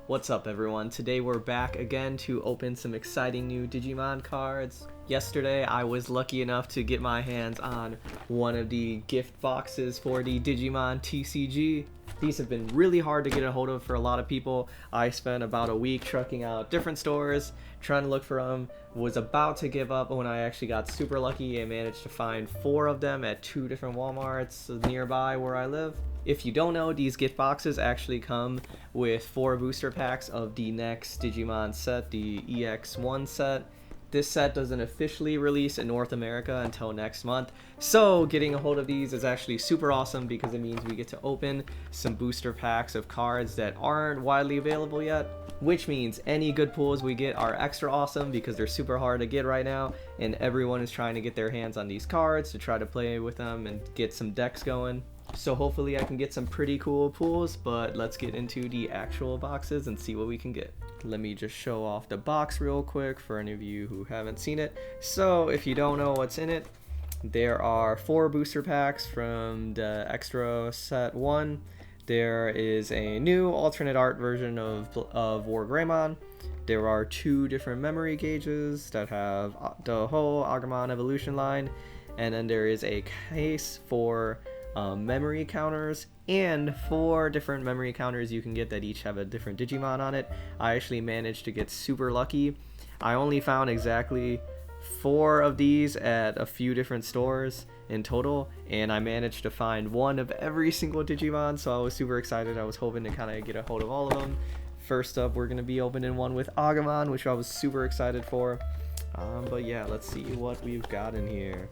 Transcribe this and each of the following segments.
What's up everyone? Today we're back again to open some exciting new Digimon cards. Yesterday I was lucky enough to get my hands on one of the gift boxes for the Digimon TCG. These have been really hard to get a hold of for a lot of people. I spent about a week trucking out different stores trying to look for them. Was about to give up when I actually got super lucky and managed to find 4 of them at 2 different Walmarts nearby where I live. If you don't know, these gift boxes actually come with 4 booster packs of the next Digimon set, the EX1 set. This set doesn't officially release in North America until next month, so getting a hold of these is actually super awesome because it means we get to open some booster packs of cards that aren't widely available yet, which means any good pulls we get are extra awesome because they're super hard to get right now, and everyone is trying to get their hands on these cards to try to play with them and get some decks going. So hopefully I can get some pretty cool pulls, but let's get into the actual boxes and see what we can get. Let me just show off the box real quick for any of you who haven't seen it. So if you don't know what's in it, there are 4 booster packs from the extra set 1. There is a new alternate art version of War Greymon. There are 2 different memory gauges that have the whole Agumon evolution line, and then there is a case for memory counters, and 4 different memory counters you can get that each have a different Digimon on it. I actually managed to get super lucky. I only found exactly 4 of these at a few different stores in total, and I managed to find 1 of every single Digimon, so I was super excited. I was hoping to kind of get a hold of all of them. First up, we're going to be opening one with Agumon, which I was super excited for. But yeah, let's see what we've got in here.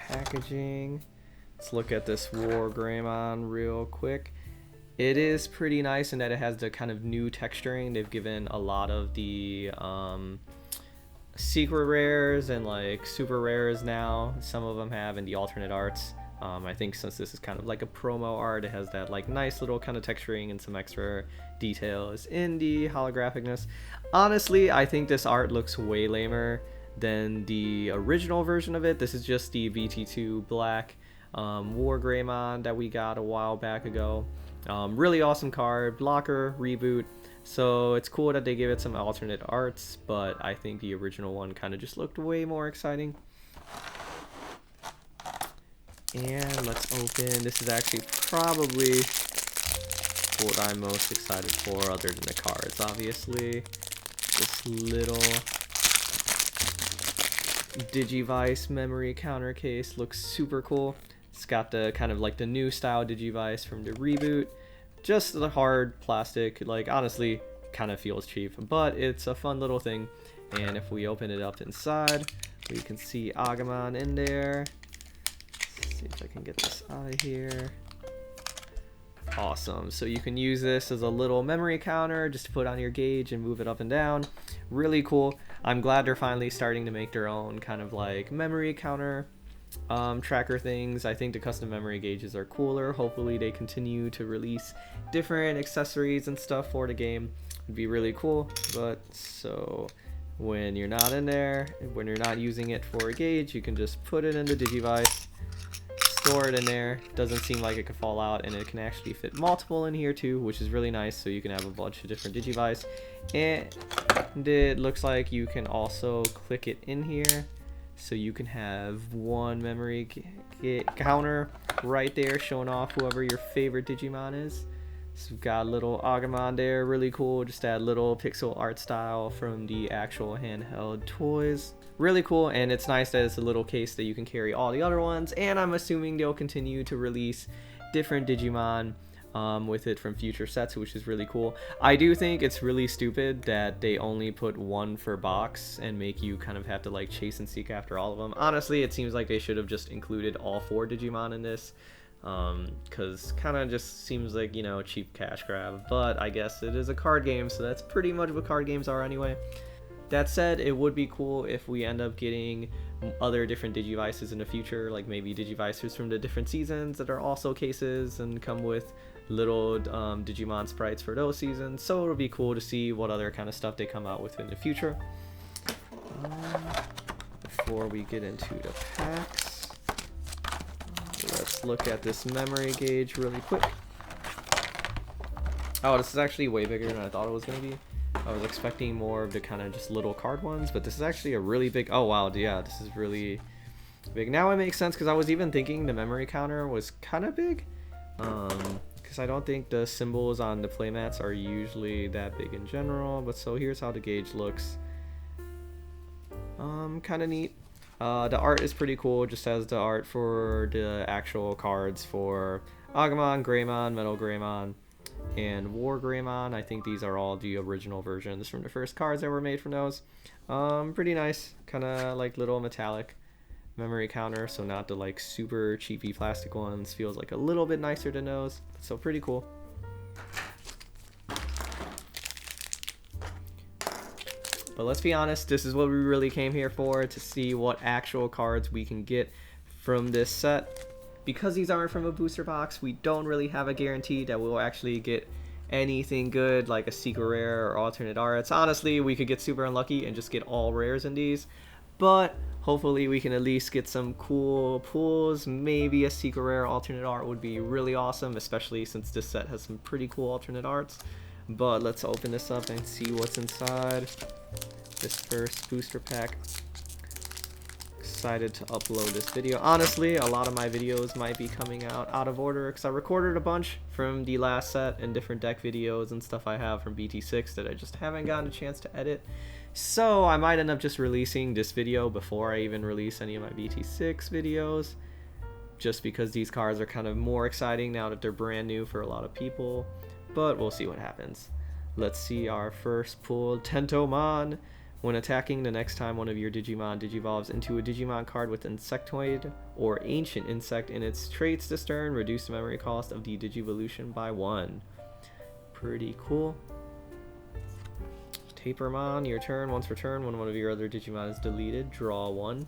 Packaging. Let's look at this War Greymon real quick. It is pretty nice in that it has the kind of new texturing. They've given a lot of the secret rares and like super rares now. Some of them have in the alternate arts. I think since this is kind of like a promo art, it has that like nice little kind of texturing and some extra details in the holographicness. Honestly, I think this art looks way lamer than the original version of it. This is just the VT2 Black War Greymon that we got a while back ago. Really awesome card, blocker, reboot. So it's cool that they gave it some alternate arts, but I think the original one kind of just looked way more exciting. And let's open. This is actually probably what I'm most excited for, other than the cards, obviously. This little Digivice memory counter case looks super cool. It's got the kind of like the new style Digivice from the reboot. Just the hard plastic, like honestly kind of feels cheap, but it's a fun little thing. And if we open it up inside, we can see Agumon in there. Let's see if I can get this out of here. Awesome. So you can use this as a little memory counter just to put on your gauge and move it up and down. Really cool. I'm glad they're finally starting to make their own kind of like memory counter tracker things. I think the custom memory gauges are cooler. Hopefully they continue to release different accessories and stuff for the game. It'd be really cool. But so when you're not in there, when you're not using it for a gauge, you can just put it in the Digivice, store it in there. Doesn't seem like it could fall out, and it can actually fit multiple in here too, which is really nice, so you can have a bunch of different Digivice. And it looks like you can also click it in here, so you can have 1 memory counter right there showing off whoever your favorite Digimon is. So we've got a little Agumon there, really cool, just that little pixel art style from the actual handheld toys. Really cool, and it's nice that it's a little case that you can carry all the other ones, and I'm assuming they'll continue to release different Digimon with it from future sets, which is really cool. I do think it's really stupid that they only put 1 per box and make you kind of have to like chase and seek after all of them. Honestly, it seems like they should have just included all 4 Digimon in this, because kind of just seems like, you know, a cheap cash grab, but I guess it is a card game, so that's pretty much what card games are anyway. That said, it would be cool if we end up getting other different Digivices in the future, like maybe Digivices from the different seasons that are also cases and come with little Digimon sprites for those seasons, so it'll be cool to see what other kind of stuff they come out with in the future. Before we get into the packs, let's look at this memory gauge really quick. Oh, this is actually way bigger than I thought it was going to be. I was expecting more of the kind of just little card ones, but this is actually a really big... Oh, wow, yeah, this is really big. Now it makes sense, because I was even thinking the memory counter was kind of big. Because I don't think the symbols on the playmats are usually that big in general. But so here's how the gauge looks. Kind of neat. The art is pretty cool. Just has the art for the actual cards for Agumon, Greymon, Metal Greymon, and War Greymon. I think these are all the original versions from the first cards that were made from those. Pretty nice. Kind of like little metallic memory counter, so not the like super cheapy plastic ones. Feels like a little bit nicer than those, so pretty cool. But let's be honest, this is what we really came here for, to see what actual cards we can get from this set. Because these aren't from a booster box, we don't really have a guarantee that we'll actually get anything good, like a secret rare or alternate arts. Honestly, we could get super unlucky and just get all rares in these, but hopefully we can at least get some cool pulls. Maybe a secret rare alternate art would be really awesome, especially since this set has some pretty cool alternate arts. But let's open this up and see what's inside this first booster pack. Excited to upload this video. Honestly, a lot of my videos might be coming out of order, because I recorded a bunch from the last set and different deck videos and stuff I have from BT6 that I just haven't gotten a chance to edit. So I might end up just releasing this video before I even release any of my BT6 videos, just because these cards are kind of more exciting now that they're brand new for a lot of people. But we'll see what happens. Let's see our first pull. Tentomon. When attacking, the next time one of your Digimon digivolves into a Digimon card with Insectoid or Ancient Insect in its traits this turn, reduce the memory cost of the Digivolution by 1. Pretty cool. Tapermon, your turn. Once per turn, when one of your other Digimon is deleted, draw 1.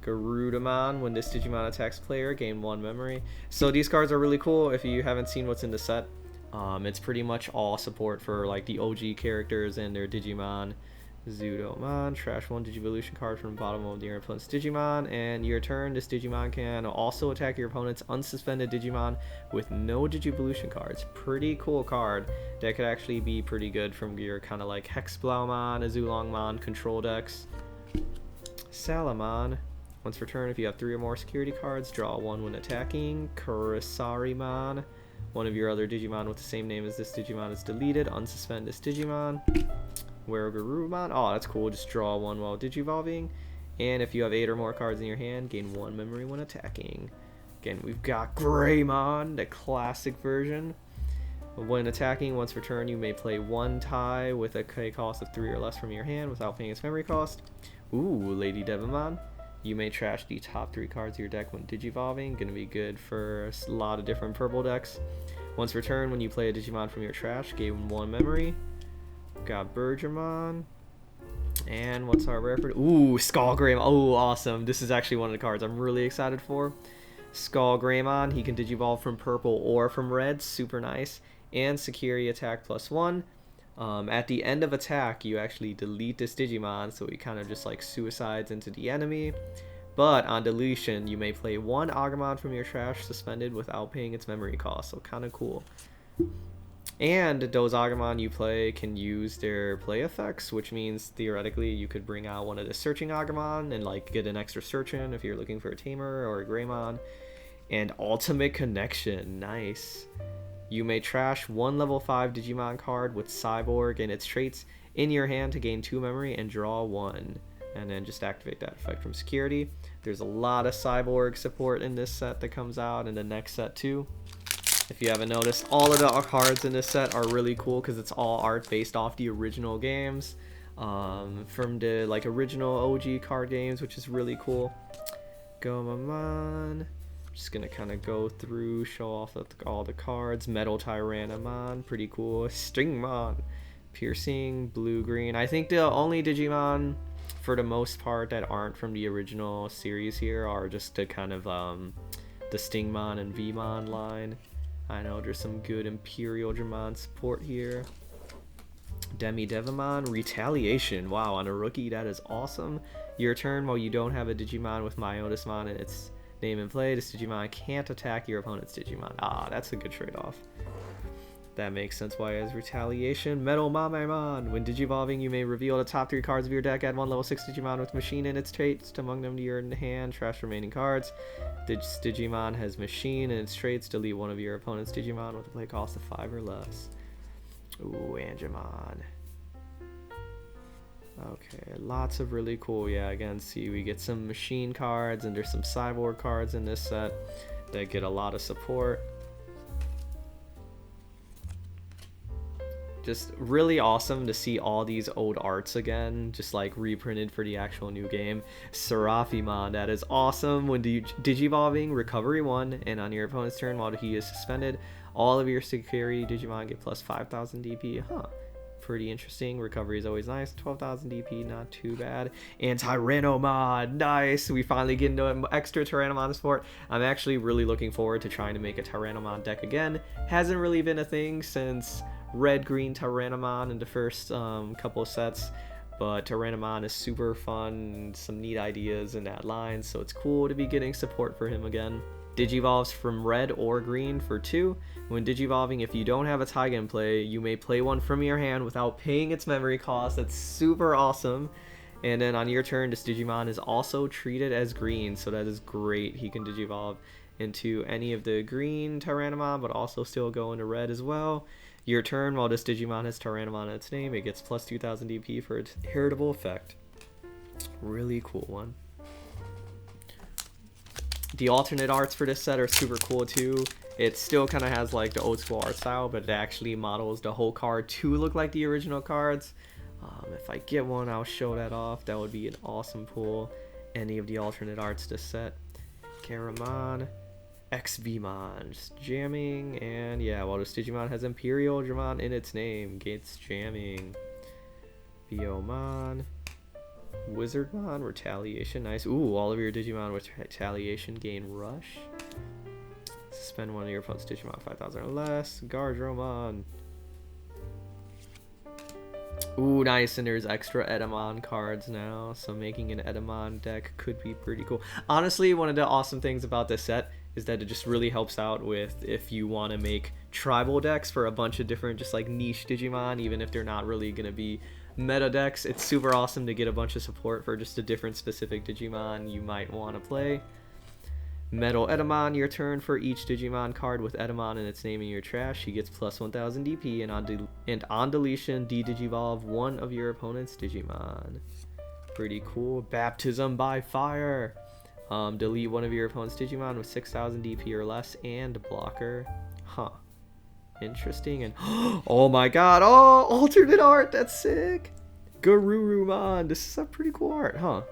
Garudamon, when this Digimon attacks player, gain 1 memory. So these cards are really cool. If you haven't seen what's in the set, it's pretty much all support for like the OG characters and their Digimon. Zudomon, trash 1 Digivolution card from the bottom of your opponent's Digimon, and your turn, this Digimon can also attack your opponent's unsuspended Digimon with no Digivolution cards. Pretty cool card that could actually be pretty good from your kind of like Hexblaumon, Azulongmon control decks. Salamon, once per turn, if you have 3 or more security cards, draw 1 when attacking. Kurisarimon, one of your other Digimon with the same name as this Digimon is deleted, unsuspend this Digimon. Weregarurumon, oh that's cool, just draw 1 while digivolving. And if you have 8 or more cards in your hand, gain 1 memory when attacking. Again, we've got Greymon, the classic version. When attacking, once per turn, you may play 1 tie with a K cost of 3 or less from your hand without paying its memory cost. Ooh, Lady Devimon. You may trash the top 3 cards of your deck when digivolving. Gonna be good for a lot of different purple decks. Once per turn, when you play a Digimon from your trash, gain 1 memory. Got Bergermon. And what's our rare for? Ooh, Skull Greymon. Oh, awesome. This is actually one of the cards I'm really excited for. Skull Greymon. He can digivolve from purple or from red. Super nice. And security attack +1. At the end of attack, you actually delete this Digimon, so he kind of just like suicides into the enemy. But on deletion, you may play 1 Agumon from your trash suspended without paying its memory cost. So kind of cool. And those Agumon you play can use their play effects, which means theoretically you could bring out one of the searching Agumon and like get an extra search in if you're looking for a tamer or a Greymon. And Ultimate Connection, nice. You may trash 1 level 5 Digimon card with Cyborg and its traits in your hand to gain 2 memory and draw 1. And then just activate that effect from security. There's a lot of Cyborg support in this set that comes out in the next set too. If you haven't noticed, all of the cards in this set are really cool because it's all art based off the original games, from the like original OG card games, which is really cool. Gomamon. Just gonna kind of go through, show off all the cards. Metal Tyrannomon, pretty cool. Stingmon, piercing, blue-green. I think the only Digimon, for the most part, that aren't from the original series here are just the kind of the Stingmon and Vmon line. I know there's some good Imperial Dramon support here. Demi Devimon, Retaliation. Wow, on a rookie, that is awesome. Your turn, while you don't have a Digimon with Myotismon in its name in play, this Digimon can't attack your opponent's Digimon. Ah, that's a good trade-off. That makes sense why it has Retaliation. Metal Mamemon. When Digivolving, you may reveal the top 3 cards of your deck. Add 1 level 6 Digimon with Machine in its traits among them to your hand. Trash remaining cards. This Digimon has Machine in its traits. Delete one of your opponent's Digimon with a play cost of 5 or less. Ooh, Angemon. Okay, lots of really cool, yeah, again, see, we get some Machine cards, and there's some Cyborg cards in this set that get a lot of support. Just really awesome to see all these old arts again, just like reprinted for the actual new game. Seraphimon, that is awesome. When Digivolving, recovery 1, and on your opponent's turn while he is suspended, all of your security Digimon get plus 5,000 DP. Huh. Pretty interesting. Recovery is always nice. 12,000 DP, not too bad. And Tyrannomon, nice. We finally get into an extra Tyrannomon support. I'm actually really looking forward to trying to make a Tyrannomon deck again. Hasn't really been a thing since red-green Tyrannomon in the first couple of sets, but Tyrannomon is super fun, some neat ideas in that line, so it's cool to be getting support for him again. Digivolves from red or green for 2. When Digivolving, if you don't have a Taiga in play, you may play one from your hand without paying its memory cost. That's super awesome. And then on your turn, this Digimon is also treated as green, so that is great. He can Digivolve into any of the green Tyrannomon, but also still go into red as well. Your turn, while this Digimon has Tyrannomon in its name, it gets plus 2,000 DP for its heritable effect. Really cool one. The alternate arts for this set are super cool too. It still kind of has like the old school art style, but it actually models the whole card to look like the original cards. If I get one, I'll show that off. That would be an awesome pull. Any of the alternate arts to set. Karamon. XVmon, just jamming, and yeah, while this Digimon has Imperial Dramon in its name, gets jamming. Biomon, Wizardmon, Retaliation, nice. Ooh, all of your Digimon with Retaliation gain Rush. Suspend one of your opponent's Digimon 5,000 or less. Gardromon. Ooh, nice, and there's extra Edamon cards now, so making an Edamon deck could be pretty cool. Honestly, one of the awesome things about this set is that it just really helps out with if you want to make tribal decks for a bunch of different just like niche Digimon, even if they're not really going to be meta decks. It's super awesome to get a bunch of support for just a different specific Digimon you might want to play. Metal Edamon, your turn. For each Digimon card with Edamon in its name in your trash, he gets plus 1,000 DP, and on deletion, de-Digivolve one of your opponent's Digimon. Pretty cool. Baptism by Fire. Delete one of your opponent's Digimon with 6,000 DP or less and blocker. Huh. Interesting. And oh my god. Oh, alternate art. That's sick. Garurumon. This is a pretty cool art, huh?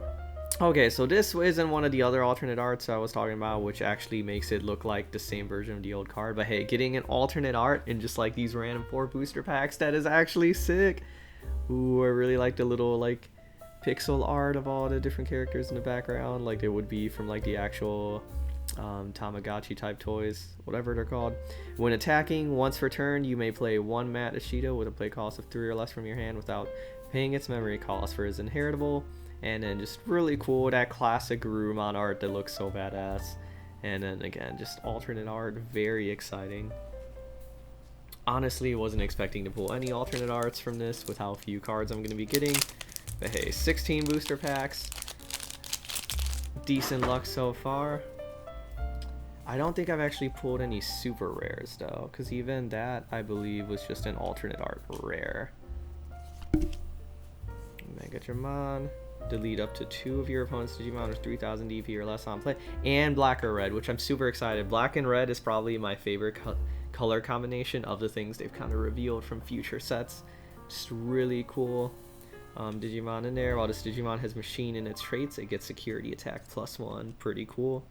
Okay, so this isn't one of the other alternate arts I was talking about, which actually makes it look like the same version of the old card. But hey, getting an alternate art in just like these random 4 booster packs, that is actually sick. Ooh, I really like the little like pixel art of all the different characters in the background, like it would be from like the actual Tamagotchi type toys, whatever they're called. When attacking, once per turn, you may play 1 Matt Ishida with a play cost of 3 or less from your hand without paying its memory cost for his inheritable. And then just really cool, that classic Garurumon art that looks so badass. And then again, just alternate art, very exciting. Honestly, wasn't expecting to pull any alternate arts from this with how few cards I'm going to be getting. But hey, 16 booster packs. Decent luck so far. I don't think I've actually pulled any super rares though, because even that I believe was just an alternate art rare. Megadramon. Delete up to 2 of your opponent's Digimon with 3,000 DP or less on play. And black or red, which I'm super excited. Black and red is probably my favorite color combination of the things they've kind of revealed from future sets. Just really cool. Digimon in there. While this Digimon has Machine in its traits, it gets security attack +1. Pretty cool.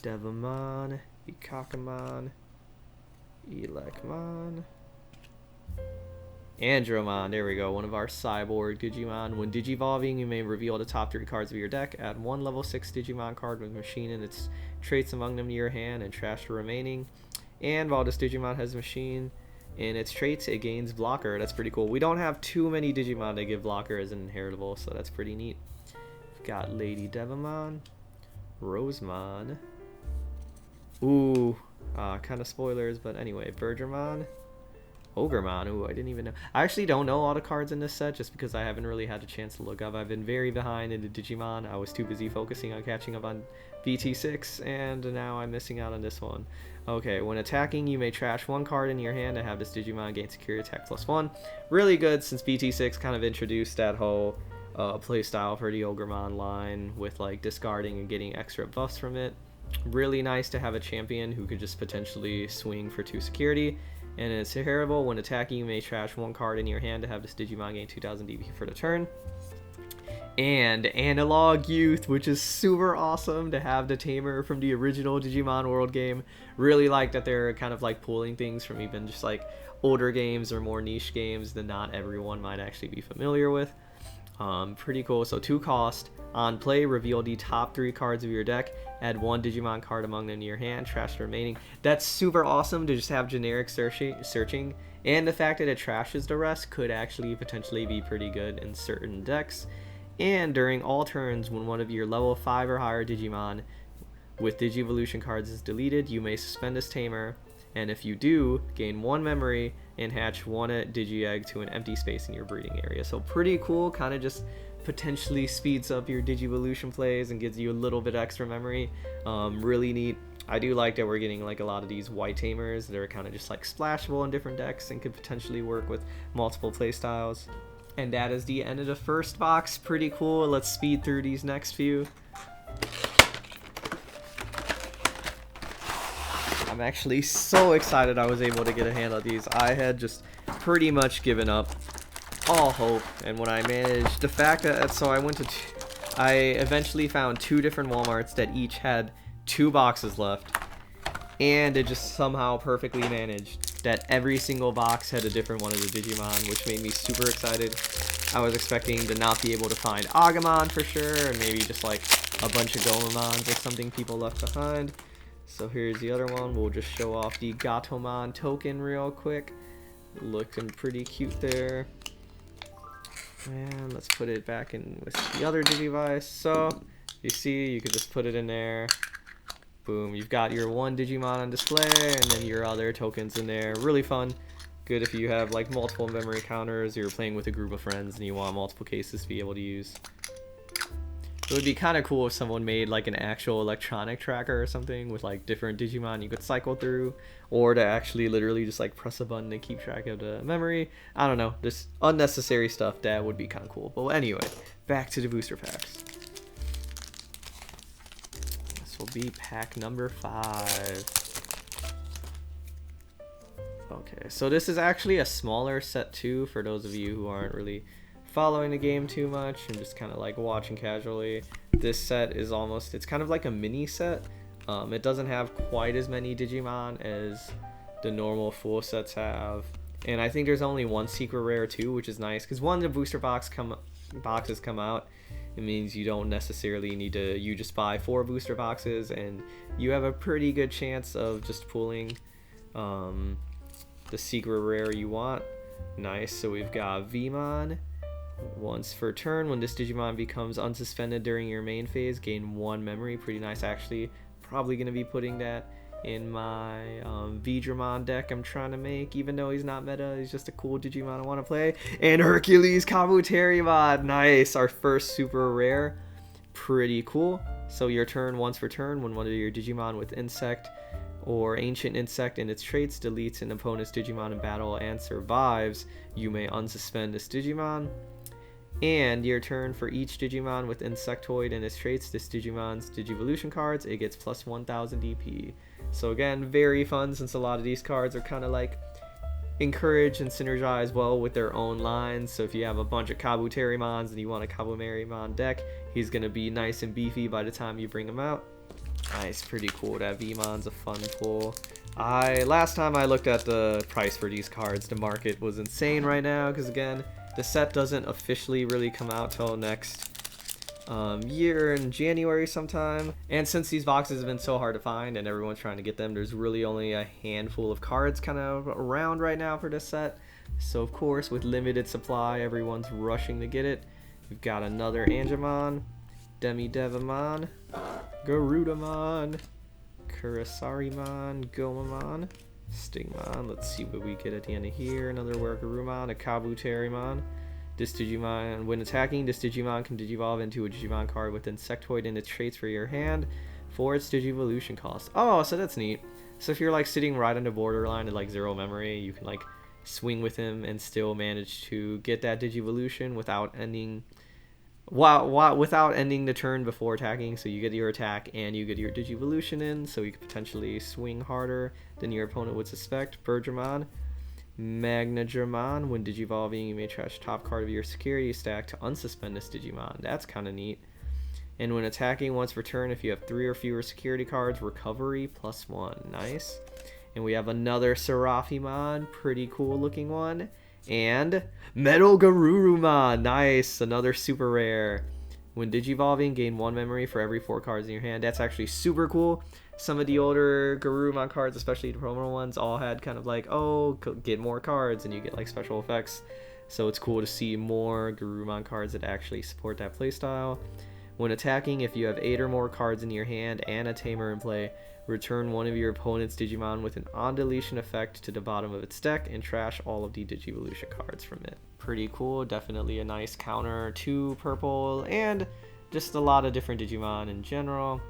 Devimon, Ikakamon, Elekmon, Andromon, there we go, one of our cyborg Digimon. When Digivolving, you may reveal the top 3 cards of your deck. Add 1 level 6 Digimon card with Machine and its traits among them to your hand and trash the remaining. And while this Digimon has machine in its traits, it gains blocker. That's pretty cool. We don't have too many Digimon that give blocker as an inheritable, so that's pretty neat. We've got Lady Devamon, Rosemon. Ooh, kind of spoilers, but anyway, Bergermon, Ogremon. Ooh, I didn't even know. I actually don't know all the cards in this set just because I haven't really had a chance to look up. I've been very behind in the Digimon. I was too busy focusing on catching up on BT6, and now I'm missing out on this one. Okay, when attacking, you may trash one card in your hand to have this Digimon gain secure attack +1. Really good since BT6 kind of introduced that whole playstyle for the Ogremon line with like discarding and getting extra buffs from it. Really nice to have a champion who could just potentially swing for 2 security. And it's terrible. When attacking, you may trash one card in your hand to have this Digimon gain 2000 DP for the turn. And Analog Youth, which is super awesome to have the tamer from the original Digimon World game. Really like that they're kind of like pulling things from even just like older games or more niche games that not everyone might actually be familiar with. Pretty cool. So 2 cost. On play, reveal the top 3 cards of your deck. Add 1 Digimon card among them to your hand. Trash the remaining. That's super awesome to just have generic searching. And the fact that it trashes the rest could actually potentially be pretty good in certain decks. And during all turns, when one of your level 5 or higher Digimon with Digivolution cards is deleted, you may suspend this tamer. And if you do, gain 1 memory and hatch 1 Digi-Egg to an empty space in your breeding area. So pretty cool, kind of just potentially speeds up your Digivolution plays and gives you a little bit extra memory. Really neat. I do like that we're getting like a lot of these white tamers that are kind of just like splashable in different decks and could potentially work with multiple play styles. And that is the end of the first box. Pretty cool. Let's speed through these next few. I'm actually so excited I was able to get a hand on these. I had just pretty much given up all hope, and when I managed, the fact that, so I eventually found 2 different Walmarts that each had 2 boxes left, and it just somehow perfectly managed that every single box had a different one of the Digimon, which made me super excited. I was expecting to not be able to find Agumon for sure, and maybe just like a bunch of Gomamons or something people left behind. So here's the other one. We'll just show off the Gatomon token real quick. Looking pretty cute there. And let's put it back in with the other Digivice. So you see, you could just put it in there. Boom, you've got your 1 Digimon on display and then your other tokens in there. Really fun. Good if you have like multiple memory counters, or you're playing with a group of friends and you want multiple cases to be able to use. It would be kind of cool if someone made like an actual electronic tracker or something with like different Digimon you could cycle through, or to actually literally just like press a button and keep track of the memory. I don't know, just unnecessary stuff. That would be kind of cool. But anyway, back to the booster packs. This will be pack number 5. Okay, so this is actually a smaller set too, for those of you who aren't really following the game too much and just kind of like watching casually. This set is almost, it's kind of like a mini set. It doesn't have quite as many Digimon as the normal full sets have, and I think there's only 1 secret rare too, which is nice because when the booster boxes come out, it means you don't necessarily need to, you just buy 4 booster boxes and you have a pretty good chance of just pulling the secret rare you want. Nice. So we've got Vmon. Once per turn, when this Digimon becomes unsuspended during your main phase, gain 1 memory. Pretty nice, actually. Probably going to be putting that in my Vidramon deck I'm trying to make, even though he's not meta. He's just a cool Digimon I want to play. And Hercules Kabuterimon. Nice, our first super rare. Pretty cool. So your turn, once per turn, when one of your Digimon with Insect or Ancient Insect in its traits deletes an opponent's Digimon in battle and survives, you may unsuspend this Digimon. And your turn, for each Digimon with Insectoid in its traits, this Digimon's Digivolution cards, it gets plus 1000 DP. So again, very fun since a lot of these cards are kind of like encourage and synergize well with their own lines. So if you have a bunch of Kabuterimons and you want a Kabuterimon deck, he's going to be nice and beefy by the time you bring him out. Nice, pretty cool. That Vmon's a fun pull. Last time I looked at the price for these cards, the market was insane right now because again, the set doesn't officially really come out till next year in January sometime. And since these boxes have been so hard to find and everyone's trying to get them, there's really only a handful of cards kind of around right now for this set. So of course, with limited supply, everyone's rushing to get it. We've got another Angemon, Demidevimon, Garudamon, Kurisarimon, Gomamon, Stigmon. Let's see what we get at the end of here. Another Wergarumon, a Kabuterimon. This Digimon, when attacking, this Digimon can Digivolve into a Digimon card with Insectoid in its traits for your hand for its Digivolution cost. Oh, so that's neat. So if you're like sitting right on the borderline at like 0 memory, you can like swing with him and still manage to get that Digivolution without ending without ending the turn before attacking. So you get your attack and you get your Digivolution in, so you could potentially swing harder than your opponent would suspect. Bergermon, Magnadramon. When Digivolving, you may trash top card of your security stack to unsuspend this Digimon. That's kind of neat. And when attacking once per turn, if you have 3 or fewer security cards, recovery +1. Nice. And we have another Seraphimon, pretty cool looking one. And Metal Garurumon, nice, another super rare. When Digivolving, gain 1 memory for every 4 cards in your hand. That's actually super cool. Some of the older Garurumon cards, especially the promo ones, all had kind of like, oh, get more cards and you get like special effects. So it's cool to see more Garurumon cards that actually support that playstyle. When attacking, if you have 8 or more cards in your hand and a Tamer in play, return one of your opponent's Digimon with an on-deletion effect to the bottom of its deck and trash all of the Digivolution cards from it. Pretty cool, definitely a nice counter to purple, and just a lot of different Digimon in general.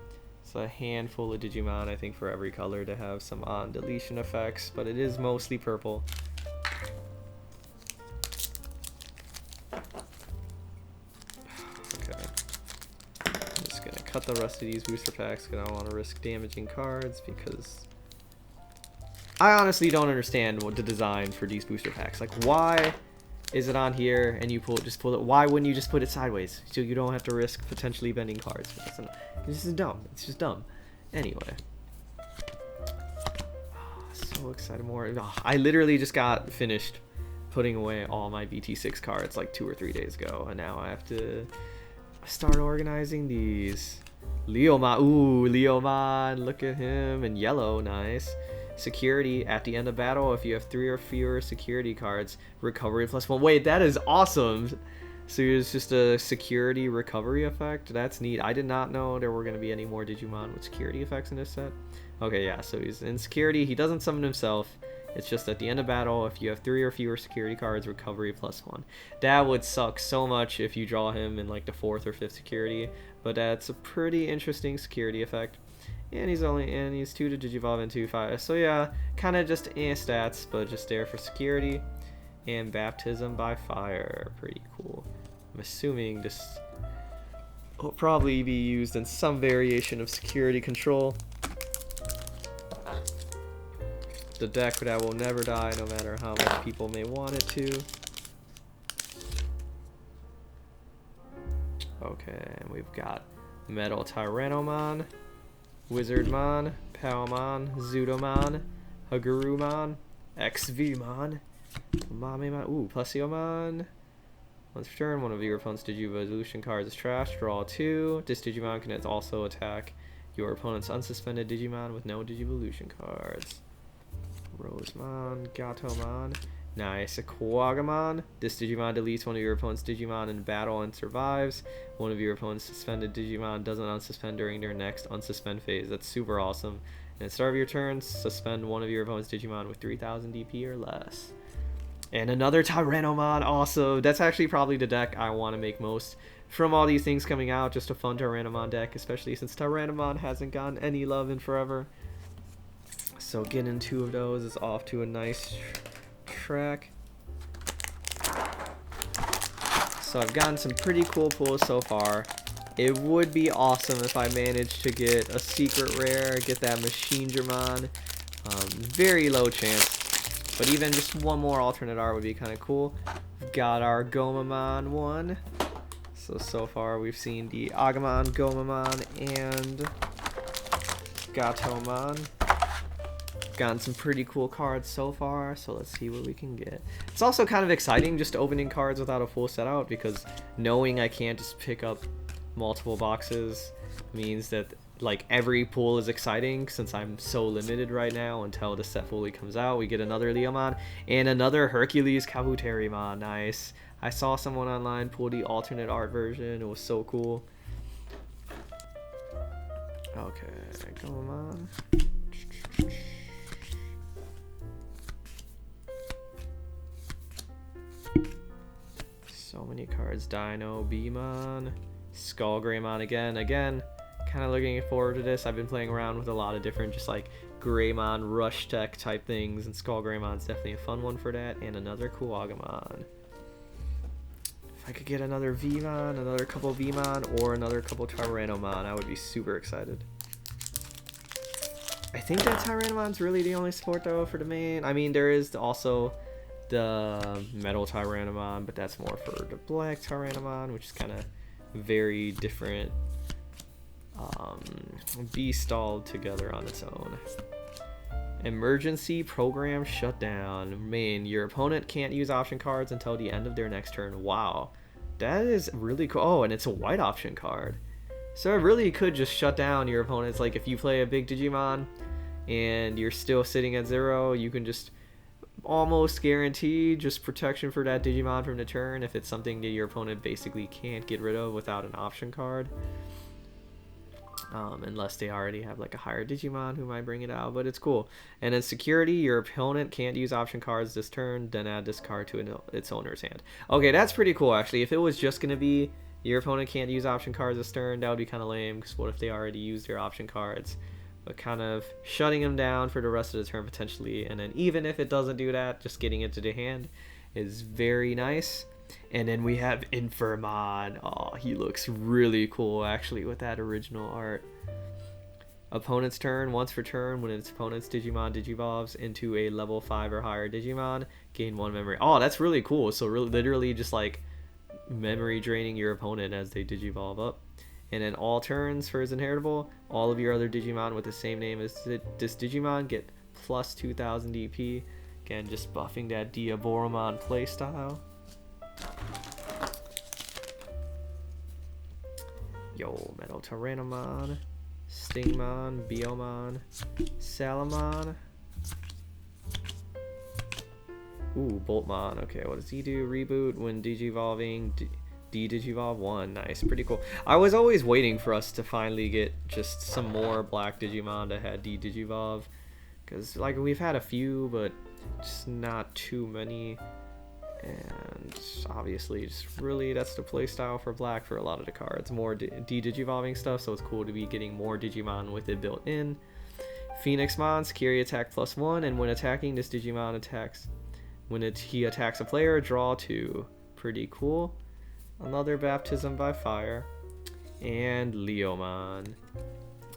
It's a handful of Digimon, I think, for every color to have some on-deletion effects, but it is mostly purple. Cut the rest of these booster packs because I don't want to risk damaging cards, because I honestly don't understand what the design for these booster packs. Like, why is it on here and you just pull it? Why wouldn't you just put it sideways so you don't have to risk potentially bending cards? This is dumb. It's just dumb. Anyway. So excited more. I literally just got finished putting away all my BT6 cards like 2 or 3 days ago, and now I have to start organizing these. Leomon, ooh, Leomon, look at him in yellow, nice. Security, at the end of battle, if you have 3 or fewer security cards, recovery +1. Wait, that is awesome. So it's just a security recovery effect. That's neat. I did not know there were going to be any more Digimon with security effects in this set. Okay, yeah, so he's in security. He doesn't summon himself. It's just at the end of battle, if you have 3 or fewer security cards, recovery +1. That would suck so much if you draw him in like the 4th or 5th security, but that's a pretty interesting security effect. And he's 2 to Digivolve into 5. So yeah, kind of just stats, but just there for security. And Baptism by Fire, pretty cool. I'm assuming this will probably be used in some variation of security control. The deck that will never die, no matter how much people may want it to. Okay, and we've got Metal Tyrannomon, Wizardmon, Palmon, Zudomon, Hagurumon, XVmon, Mamemon, ooh, Plesiomon. Once per turn, one of your opponent's Digivolution cards is trashed. Draw 2. This Digimon can also attack your opponent's unsuspended Digimon with no Digivolution cards. Rosemon, Gatomon, nice. A Quagamon. This Digimon deletes one of your opponent's Digimon in battle and survives. One of your opponent's suspended Digimon doesn't unsuspend during their next unsuspend phase. That's super awesome. And at the start of your turn, suspend one of your opponent's Digimon with 3000 DP or less. And another Tyrannomon, awesome. That's actually probably the deck I want to make most from all these things coming out. Just a fun Tyrannomon deck, especially since Tyrannomon hasn't gotten any love in forever. So getting 2 of those is off to a nice track. So I've gotten some pretty cool pulls so far. It would be awesome if I managed to get a secret rare, get that Machinedramon. Very low chance, but even just one more alternate art would be kind of cool. We've got our Gomamon one. So far we've seen the Agumon, Gomamon, and Gatomon. Gotten some pretty cool cards so far, so let's see what we can get. It's also kind of exciting just opening cards without a full set out, because knowing I can't just pick up multiple boxes means that like every pull is exciting since I'm so limited right now until the set fully comes out. We get another Leomon and another Hercules Kabuterimon. Nice. I saw someone online pull the alternate art version. It was so cool. Okay, come on. So many cards. Dino, Beamon, Skull Greymon again. Kind of looking forward to this. I've been playing around with a lot of different just like Greymon rush tech type things, and Skull Greymon's definitely a fun one for that. And another Kuwagamon. If I could get another Vmon, another couple Vmon, or another couple Tyrannomon, I would be super excited. I think that Tyrannomon's really the only support though for the main. I mean, there is also the Metal Tyrannomon, but that's more for the Black Tyrannomon, which is kind of very different beast all together on its own. Emergency program shutdown. Main, your opponent can't use option cards until the end of their next turn. Wow, that is really cool. Oh, and it's a white option card, so it really could just shut down your opponent's. Like if you play a big Digimon and you're still sitting at 0, you can just almost guarantee just protection for that Digimon from the turn if it's something that your opponent basically can't get rid of without an option card. Unless they already have like a higher Digimon who might bring it out, but it's cool. And then security, your opponent can't use option cards this turn, then add this card to its owner's hand. Okay, that's pretty cool actually. If it was just gonna be your opponent can't use option cards this turn, that would be kind of lame, because what if they already used their option cards? But kind of shutting them down for the rest of the turn potentially, and then even if it doesn't do that, just getting it to the hand is very nice. And then we have Infirmon. Oh, he looks really cool actually with that original art. Opponent's turn, once per turn, when its opponent's Digimon digivolves into a level 5 or higher Digimon, gain 1 memory. Oh, that's really cool. So literally just like memory draining your opponent as they digivolve up. And then all turns for his inheritable, all of your other Digimon with the same name as this Digimon get plus 2000 DP. Again, just buffing that Diaboromon playstyle. Yo, Metal Tyrannomon, Stingmon, Biomon, Salamon. Ooh, Boltmon. Okay, what does he do? Reboot when digivolving. Digivolve 1. Nice, pretty cool. I was always waiting for us to finally get just some more black Digimon that had digivolve, because like we've had a few, but just not too many. And obviously just really that's the playstyle for black for a lot of the cards, more digivolving stuff, so it's cool to be getting more Digimon with it built in. Phoenixmon, security attack +1, and when attacking, this Digimon attacks when he attacks a player, draw 2. Pretty cool. Another Baptism by Fire. And Leomon.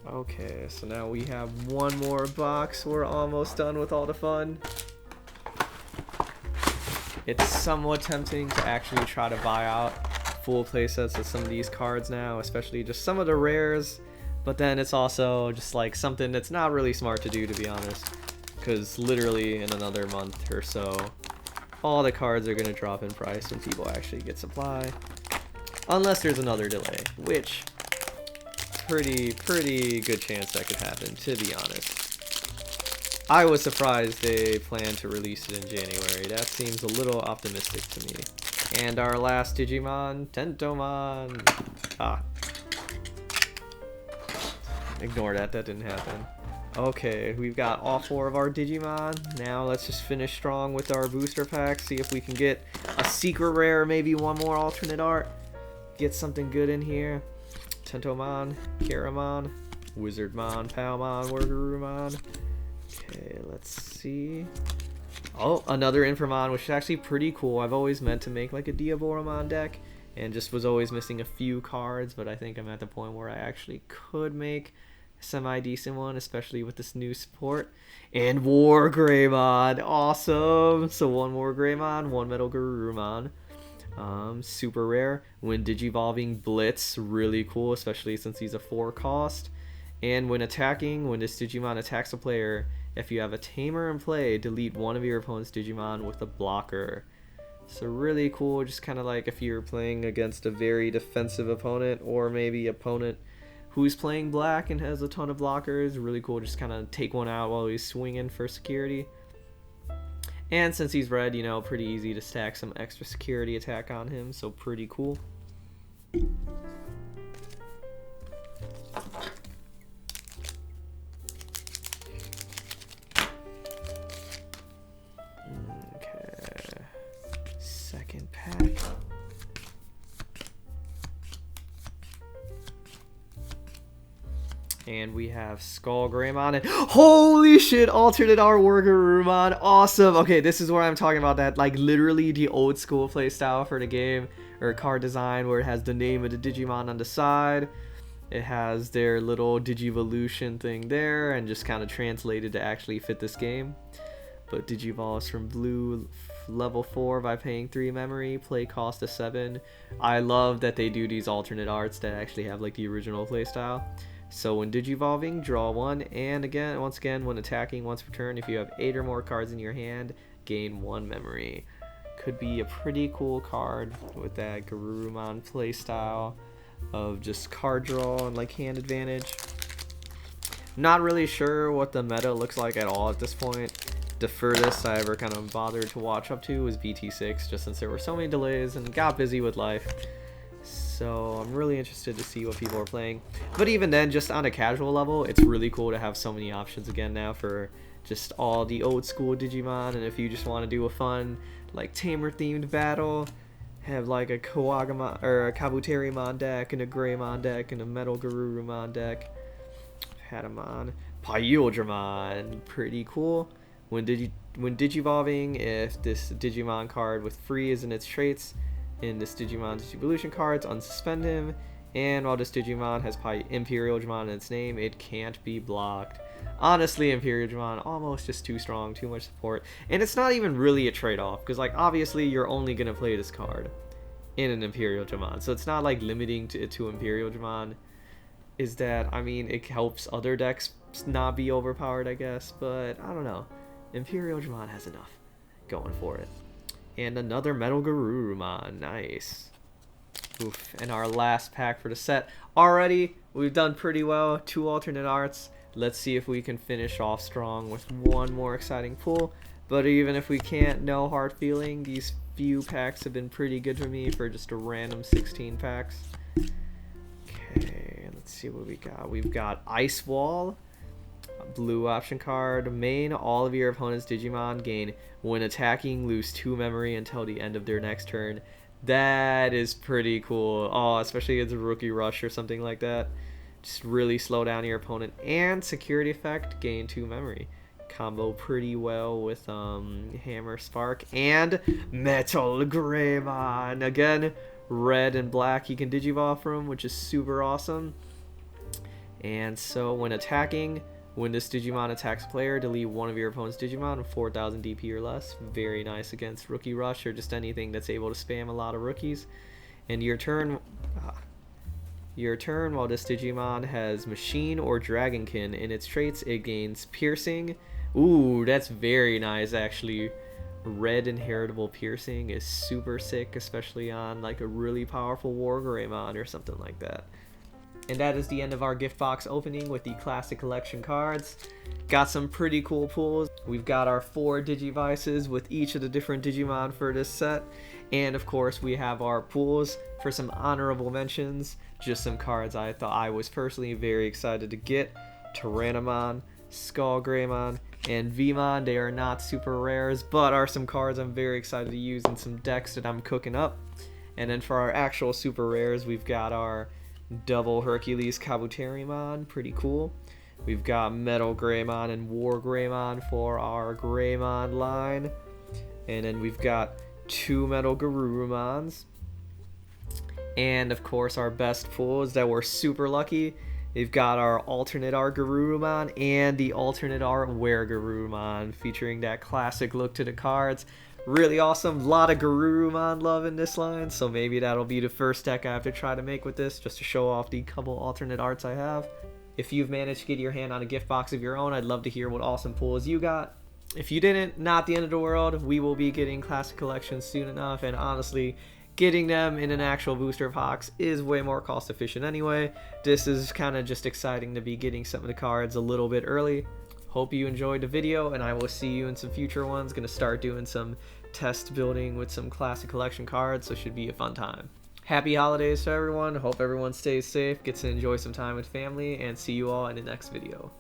Okay, so now we have one more box. We're almost done with all the fun. It's somewhat tempting to actually try to buy out full playsets of some of these cards now, especially just some of the rares, but then it's also just like something that's not really smart to do, to be honest, because literally in another month or so all the cards are going to drop in price when people actually get supply, unless there's another delay, which pretty good chance that could happen, to be honest. I was surprised they plan to release it in January. That seems a little optimistic to me. And our last Digimon, Tentomon. Ah. Ignore that, that didn't happen. Okay, we've got all 4 of our Digimon. Now let's just finish strong with our booster pack. See if we can get a secret rare, maybe one more alternate art. Get something good in here. Tentomon, Keramon, Wizardmon, Palmon, Wargarumon. Okay, let's see. Oh, another Infirmon, which is actually pretty cool. I've always meant to make like a Diaboromon deck, and just was always missing a few cards, but I think I'm at the point where I actually could make a semi-decent one, especially with this new support. And War Greymon, awesome! So one War Greymon, one Metal Garurumon. Super rare. When digivolving, Blitz, really cool, especially since he's a 4 cost. And when attacking, when this Digimon attacks a player, if you have a Tamer in play, delete one of your opponent's Digimon with a blocker. So really cool, just kind of like if you're playing against a very defensive opponent, or maybe opponent who's playing black and has a ton of blockers. Really cool, just kind of take one out while he's swinging for security. And since he's red, you know, pretty easy to stack some extra security attack on him, so pretty cool. Okay, second pack. And we have Skull Greymon, and holy shit, alternate art Wargarurumon, awesome. Okay, this is where I'm talking about that, like literally the old school playstyle for the game, or card design, where it has the name of the Digimon on the side. It has their little Digivolution thing there, and just kind of translated to actually fit this game. But Digivolves from blue, level 4 by paying 3 memory, play cost of 7. I love that they do these alternate arts that actually have like the original playstyle. So when Digivolving, draw 1, and once again, when attacking once per turn, if you have 8 or more cards in your hand, gain 1 memory. Could be a pretty cool card with that Garurumon playstyle of just card draw and like hand advantage. Not really sure what the meta looks like at all at this point. The furthest I ever kind of bothered to watch up to was BT6, just since there were so many delays and got busy with life. So I'm really interested to see what people are playing. But even then, just on a casual level, it's really cool to have so many options again now for just all the old school Digimon. And if you just want to do a fun, like tamer themed battle, have like a Kawagamon or a Kabuterimon deck and a Greymon deck and a Metal Garurumon deck. Patamon, Pyuldramon, pretty cool. When Digivolving, if this Digimon card with free is in its traits, in this Digimon Digivolution cards, unsuspend him, and while this Digimon has Imperial Dramon in its name, it can't be blocked. Honestly, Imperial Dramon almost just too strong, too much support, and it's not even really a trade-off, because like obviously you're only going to play this card in an Imperial Dramon, so it's not like limiting it to Imperial Dramon. Is that, I mean, it helps other decks not be overpowered, I guess, but I don't know. Imperial Dramon has enough going for it. And another Metal Garurumon, nice. Oof, and our last pack for the set. Already, we've done pretty well, 2 alternate arts. Let's see if we can finish off strong with one more exciting pull. But even if we can't, no hard feeling. These few packs have been pretty good for me for just a random 16 packs. Okay, let's see what we got. We've got Ice Wall. Blue option card. Main, all of your opponent's Digimon gain, when attacking, lose 2 memory until the end of their next turn. That is pretty cool. Oh, especially against a Rookie Rush or something like that. Just really slow down your opponent. And security effect, gain 2 memory. Combo pretty well with Hammer Spark and Metal Greymon. Again, red and black he can Digivolve from, which is super awesome. And so when attacking, when this Digimon attacks a player, delete one of your opponent's Digimon with 4,000 DP or less. Very nice against Rookie Rush or just anything that's able to spam a lot of rookies. And your turn, while this Digimon has Machine or Dragonkin in its traits, it gains Piercing. Ooh, that's very nice actually. Red inheritable Piercing is super sick, especially on like a really powerful Wargreymon or something like that. And that is the end of our gift box opening with the classic collection cards. Got some pretty cool pulls. We've got our 4 Digivices with each of the different Digimon for this set. And of course we have our pulls for some honorable mentions. Just some cards I thought I was personally very excited to get. Tyrannomon, Skull Greymon, and Vmon. They are not super rares, but are some cards I'm very excited to use in some decks that I'm cooking up. And then for our actual super rares, we've got our Double Hercules Kabuterimon, pretty cool. We've got Metal Greymon and War Greymon for our Greymon line. And then we've got 2 Metal Garurumons. And of course our best pulls that were super lucky. We've got our alternate art Garurumon and the alternate art Weregarurumon, featuring that classic look to the cards. Really awesome. A lot of Garurumon love in this line, so maybe that'll be the first deck I have to try to make with this, just to show off the couple alternate arts I have. If you've managed to get your hand on a gift box of your own, I'd love to hear what awesome pulls you got. if you didn't, not the end of the world. We will be getting classic collections soon enough, and honestly, getting them in an actual booster box is way more cost efficient anyway. This is kind of just exciting to be getting some of the cards a little bit early. Hope you enjoyed the video, and I will see you in some future ones. Gonna start doing some test building with some classic collection cards, so it should be a fun time. Happy holidays to everyone. Hope everyone stays safe, gets to enjoy some time with family, and see you all in the next video.